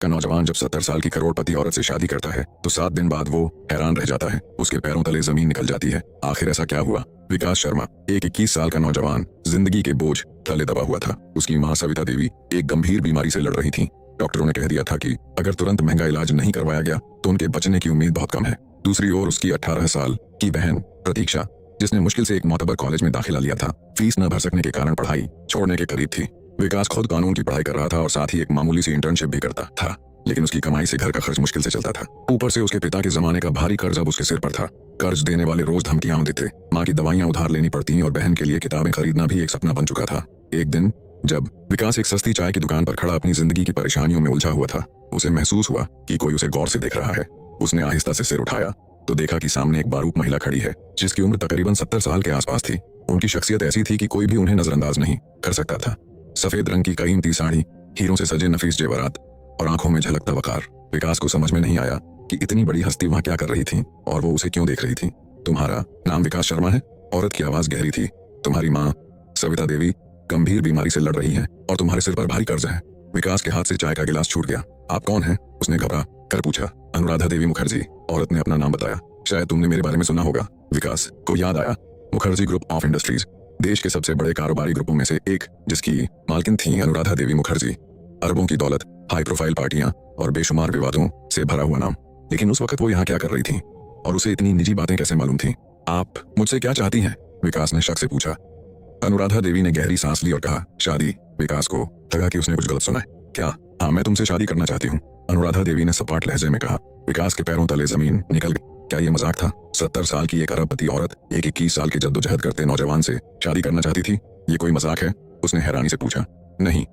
का नौजवान जब 70 साल की करोड़पति औरत से शादी करता है तो 7 दिन बाद वो हैरान रह जाता है। उसके पैरों तले जमीन निकल जाती है। आखिर ऐसा क्या हुआ? विकास शर्मा एक 21 साल का नौजवान जिंदगी के बोझ तले दबा हुआ था। उसकी मां सविता देवी एक गंभीर बीमारी से लड़ रही थी। डॉक्टरों ने कह दिया था कि अगर तुरंत महंगा इलाज नहीं करवाया गया तो उनके बचने की उम्मीद बहुत कम है। दूसरी ओर उसकी 18 साल की बहन प्रतीक्षा, जिसने मुश्किल से एक मोतबर कॉलेज में दाखिला लिया था, फीस न भर सकने के कारण पढ़ाई छोड़ने के करीब थी। विकास खुद कानून की पढ़ाई कर रहा था और साथ ही एक मामूली सी इंटर्नशिप भी करता था, लेकिन उसकी कमाई से घर का खर्च मुश्किल से चलता था। ऊपर से उसके पिता के जमाने का भारी कर्ज अब उसके सिर पर था। कर्ज देने वाले रोज धमकियां देते, माँ की दवाइयां उधार लेनी पड़ती और बहन के लिए किताबें खरीदना भी एक सपना बन चुका था। एक दिन जब विकास एक सस्ती चाय की दुकान पर खड़ा अपनी जिंदगी की परेशानियों में उलझा हुआ था, उसे महसूस हुआ कि कोई उसे गौर से देख रहा है। उसने आहिस्ता से सिर उठाया तो देखा कि सामने एक बारूक महिला खड़ी है, जिसकी उम्र तकरीबन 70 साल के आसपास थी। उनकी शख्सियत ऐसी थी कि कोई भी उन्हें नजरअंदाज नहीं कर सकता था। सफेद रंग की कीमती साड़ी, हीरों से सजे नफीस जेवरात और आंखों में झलकता वकार। विकास को समझ में नहीं आया कि इतनी बड़ी हस्ती वहां क्या कर रही थी और वो उसे क्यों देख रही थी। तुम्हारा नाम विकास शर्मा है? औरत की आवाज गहरी थी। तुम्हारी माँ सविता देवी गंभीर बीमारी से लड़ रही है और तुम्हारे सिर पर भारी कर्ज है। विकास के हाथ से चाय का गिलास छूट गया। आप कौन हैं? उसने घबरा कर पूछा। अनुराधा देवी मुखर्जी, औरत ने अपना नाम बताया। शायद तुमने मेरे बारे में सुना होगा। विकास को याद आया, मुखर्जी ग्रुप ऑफ इंडस्ट्रीज, देश के सबसे बड़े कारोबारी ग्रुपों में से एक, जिसकी मालकिन थी अनुराधा देवी मुखर्जी। अरबों की दौलत, हाई प्रोफाइल पार्टियां और बेशुमार विवादों से भरा हुआ नाम। लेकिन उस वक्त वो यहाँ क्या कर रही थी और उसे इतनी निजी बातें कैसे मालूम थी? आप मुझसे क्या चाहती हैं? विकास ने शक से पूछा। अनुराधा देवी ने गहरी सांस ली और कहा, शादी। विकास को लगा कि उसने कुछ गलत सुना है। क्या? हाँ, मैं तुमसे शादी करना चाहती हूँ, अनुराधा देवी ने सपाट लहजे में कहा। विकास के पैरों तले जमीन निकल गई। क्या ये मजाक था? 70 साल की एक अरबपति औरत एक 21 साल के जद्दोजहद करते नौजवान से शादी करना चाहती थी? ये कोई मजाक है? उसने हैरानी से पूछा। नहीं,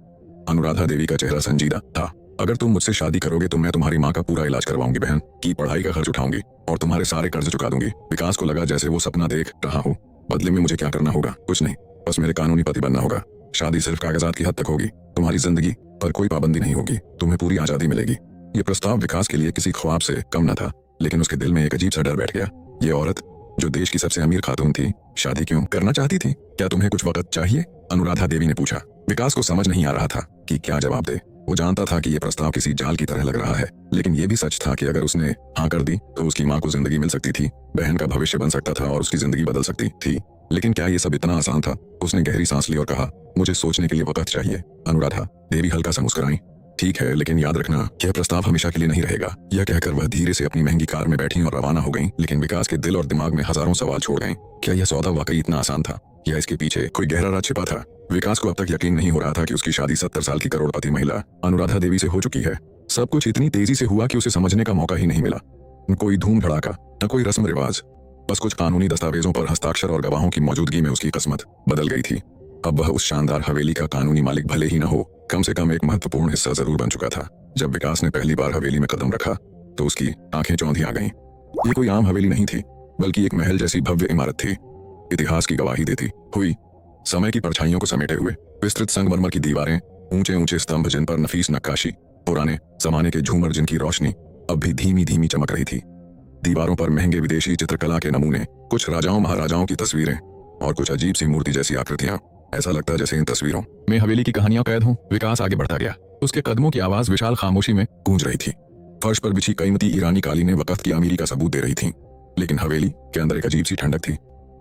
अनुराधा देवी का चेहरा संजीदा था। अगर तुम मुझसे शादी करोगे तो मैं तुम्हारी माँ का पूरा इलाज करवाऊंगी, बहन की पढ़ाई का खर्च उठाऊंगी और तुम्हारे सारे कर्ज चुका दूंगी। विकास को लगा जैसे वो सपना देख रहा हो। बदले में मुझे क्या करना होगा? कुछ नहीं, बस मेरे कानूनी पति बनना होगा। शादी सिर्फ कागजात की हद तक होगी, तुम्हारी जिंदगी पर कोई पाबंदी नहीं होगी, तुम्हें पूरी आजादी मिलेगी। ये प्रस्ताव विकास के लिए किसी ख्वाब से कम न था, लेकिन उसके दिल में एक अजीब सा डर बैठ गया। ये औरत जो देश की सबसे अमीर खातून थी, शादी क्यों करना चाहती थी? क्या तुम्हें कुछ वक्त चाहिए? अनुराधा देवी ने पूछा। विकास को समझ नहीं आ रहा था कि क्या जवाब दे। वो जानता था कि ये प्रस्ताव किसी जाल की तरह लग रहा है, लेकिन ये भी सच था कि अगर उसने हाँ कर दी तो उसकी माँ को जिंदगी मिल सकती थी, बहन का भविष्य बन सकता था और उसकी जिंदगी बदल सकती थी। लेकिन क्या ये सब इतना आसान था? उसने गहरी सांस ली और कहा, मुझे सोचने के लिए वक्त चाहिए। अनुराधा देवी हल्का सा मुस्कुराई। ठीक है, लेकिन याद रखना, यह प्रस्ताव हमेशा के लिए नहीं रहेगा। यह कहकर वह धीरे से अपनी महंगी कार में बैठी और रवाना हो गई। लेकिन विकास के दिल और दिमाग में हजारों सवाल छोड़ गए। क्या यह सौदा वाकई इतना आसान था या इसके पीछे कोई गहरा राज छिपा था? विकास को अब तक यकीन नहीं हो रहा था कि उसकी शादी 70 साल की करोड़पति महिला अनुराधा देवी से हो चुकी है। सब कुछ इतनी तेजी से हुआ कि उसे समझने का मौका ही नहीं मिला। न कोई धूम धड़ाका, न कोई रस्म रिवाज, बस कुछ कानूनी दस्तावेजों पर हस्ताक्षर और गवाहों की मौजूदगी में उसकी किस्मत बदल गई थी। अब वह उस शानदार हवेली का कानूनी मालिक भले ही न हो, कम से कम एक महत्वपूर्ण हिस्सा जरूर बन चुका था। जब विकास ने पहली बार हवेली में कदम रखा तो उसकी आंखें चौंधी आ गईं। ये कोई आम हवेली नहीं थी, बल्कि एक महल जैसी भव्य इमारत थी, इतिहास की गवाही देती हुई, समय की परछाइयों को समेटे हुए। विस्तृत संगमरमर की दीवारें, ऊंचे ऊंचे स्तंभ जिन पर नफीस नक्काशी, पुराने जमाने के झूमर जिनकी रोशनी अब भी धीमी धीमी चमक रही थी। दीवारों पर महंगे विदेशी चित्रकला के नमूने, कुछ राजाओं महाराजाओं की तस्वीरें और कुछ अजीब सी मूर्ति जैसी आकृतियां। ऐसा लगता जैसे इन तस्वीरों में हवेली की कहानियां कैद हों। विकास आगे बढ़ता गया। उसके कदमों की आवाज विशाल खामोशी में गूंज रही थी। फर्श पर बिछी कीमती ईरानी कालीनें वक्त की अमीरी का सबूत दे रही थीं। लेकिन हवेली के अंदर एक अजीब सी ठंडक थी,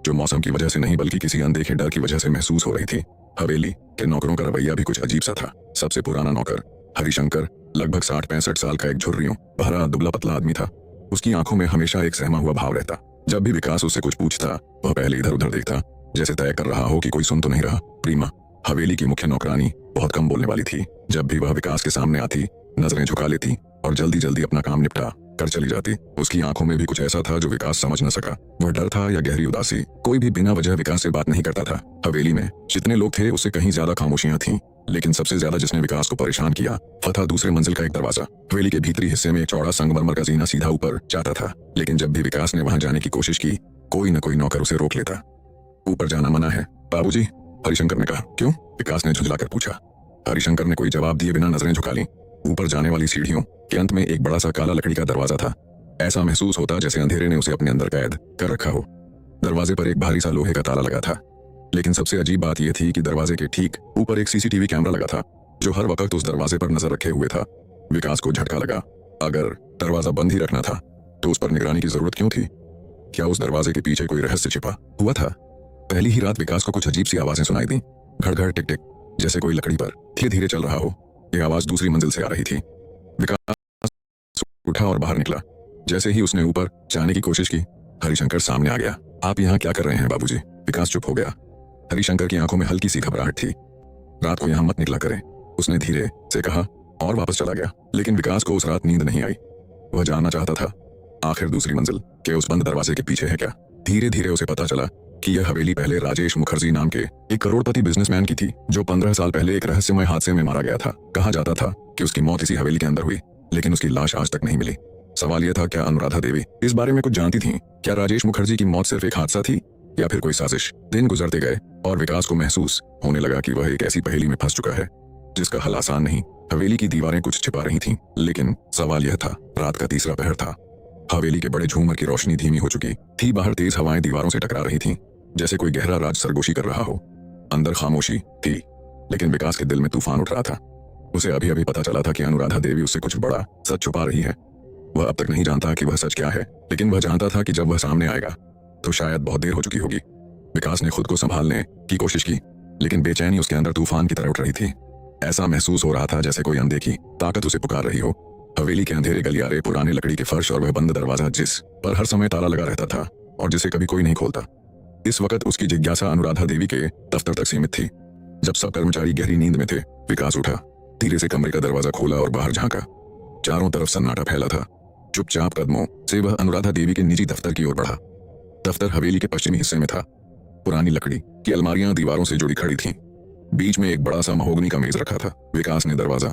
जो मौसम की वजह से नहीं बल्कि किसी अनदेखे डर की वजह से महसूस हो रही थी। हवेली के नौकरों का रवैया भी कुछ अजीब सा था। सबसे पुराना नौकर हरिशंकर लगभग 60-65 साल का एक झुर्रियों भरा दुबला पतला आदमी था। उसकी आंखों में हमेशा एक सहमा हुआ भाव रहता। जब भी विकास उससे कुछ पूछता, वह पहले इधर उधर देखता, जैसे तय कर रहा हो कि कोई सुन तो नहीं रहा। प्रीमा, हवेली की मुख्य नौकरानी, बहुत कम बोलने वाली थी। जब भी वह विकास के सामने आती, नजरें झुका लेती और जल्दी जल्दी अपना काम निपटा कर चली जाती। उसकी आंखों में भी कुछ ऐसा था जो विकास समझ न सका। वह डर था या गहरी उदासी। कोई भी बिना वजह विकास से बात नहीं करता था। हवेली में जितने लोग थे उससे कहीं ज्यादा खामोशियां थीं, लेकिन सबसे ज्यादा जिसने विकास को परेशान किया वह था दूसरे मंजिल का एक दरवाजा। हवेली के भीतरी हिस्से में एक चौड़ा संगमरमर का जीना सीधा ऊपर जाता था, लेकिन जब भी विकास ने वहां जाने की कोशिश की, कोई न कोई नौकर उसे रोक लेता। ऊपर जाना मना है, बाबूजी, हरिशंकर ने कहा। क्यों? विकास ने झुंझलाकर पूछा। हरिशंकर ने कोई जवाब दिए बिना नजरें झुका लीं। ऊपर जाने वाली सीढ़ियों के अंत में एक बड़ा सा काला लकड़ी का दरवाजा था। ऐसा महसूस होता जैसे अंधेरे ने उसे अपने अंदर कैद कर रखा हो। दरवाजे पर एक भारी सा लोहे का ताला लगा था, लेकिन सबसे अजीब बात यह थी कि दरवाजे के ठीक ऊपर एक सीसीटीवी कैमरा लगा था, जो हर वक्त उस दरवाजे पर नजर रखे हुए था। विकास को झटका लगा। अगर दरवाजा बंद ही रखना था तो उस पर निगरानी की जरूरत क्यों थी? क्या उस दरवाजे के पीछे कोई रहस्य छिपा हुआ था? पहली ही रात विकास को कुछ अजीब सी आवाजें सुनाई दी। घड़-घड़ टिक-टिक, जैसे कोई लकड़ी पर धीरे धीरे चल रहा हो। यह आवाज दूसरी मंजिल से आ रही थी। विकास उठा और बाहर निकला। जैसे ही उसने ऊपर जाने की कोशिश की, हरिशंकर सामने आ गया। आप यहाँ क्या कर रहे हैं बाबूजी? विकास चुप हो गया। हरिशंकर की आंखों में हल्की सी घबराहट थी। रात को यहाँ मत निकला करें, उसने धीरे से कहा और वापस चला गया। लेकिन विकास को उस रात नींद नहीं आई। वह जानना चाहता था आखिर दूसरी मंजिल के उस बंद दरवाजे के पीछे है क्या। धीरे धीरे उसे पता चला कि यह हवेली पहले राजेश मुखर्जी नाम के एक करोड़पति बिजनेसमैन की थी, जो 15 साल पहले एक रहस्यमय हादसे में मारा गया था। कहा जाता था कि उसकी मौत इसी हवेली के अंदर हुई, लेकिन उसकी लाश आज तक नहीं मिली। सवाल यह था, क्या अनुराधा देवी इस बारे में कुछ जानती थी? क्या राजेश मुखर्जी की मौत सिर्फ एक हादसा थी या फिर कोई साजिश? दिन गुजरते गए और विकास को महसूस होने लगा कि वह एक ऐसी पहेली में फंस चुका है जिसका हल आसान नहीं। हवेली की दीवारें कुछ छिपा रही थीं, लेकिन सवाल यह था, रात का तीसरा पहर था। हवेली के बड़े झूमर की रोशनी धीमी हो चुकी थी। बाहर तेज हवाएं दीवारों से टकरा रही थीं, जैसे कोई गहरा राज सरगोशी कर रहा हो। अंदर खामोशी थी, लेकिन विकास के दिल में तूफान उठ रहा था। उसे अभी अभी पता चला था कि अनुराधा देवी उससे कुछ बड़ा सच छुपा रही है। वह अब तक नहीं जानता कि वह सच क्या है, लेकिन वह जानता था कि जब वह सामने आएगा तो शायद बहुत देर हो चुकी होगी। विकास ने खुद को संभालने की कोशिश की, लेकिन बेचैनी उसके अंदर तूफान की तरह उठ रही थी। ऐसा महसूस हो रहा था जैसे कोई अनदेखी ताकत उसे पुकार रही हो। हवेली के अंधेरे गलियारे, पुराने लकड़ी के फर्श और वह बंद दरवाजा जिस पर हर समय ताला लगा रहता था और जिसे कभी कोई नहीं खोलता। इस वक्त उसकी जिज्ञासा अनुराधा देवी के दफ्तर तक सीमित थी। जब सब कर्मचारी गहरी नींद में थे, विकास उठा, धीरे से कमरे का दरवाजा खोला और बाहर झांका। चारों तरफ सन्नाटा फैला था। चुपचाप कदमों से वह अनुराधा देवी के निजी दफ्तर की ओर बढ़ा। दफ्तर हवेली के पश्चिमी हिस्से में था। पुरानी लकड़ी की अलमारियां दीवारों से जुड़ी खड़ी थीं। बीच में एक बड़ा सा महोगनी का मेज रखा था। विकास ने दरवाजा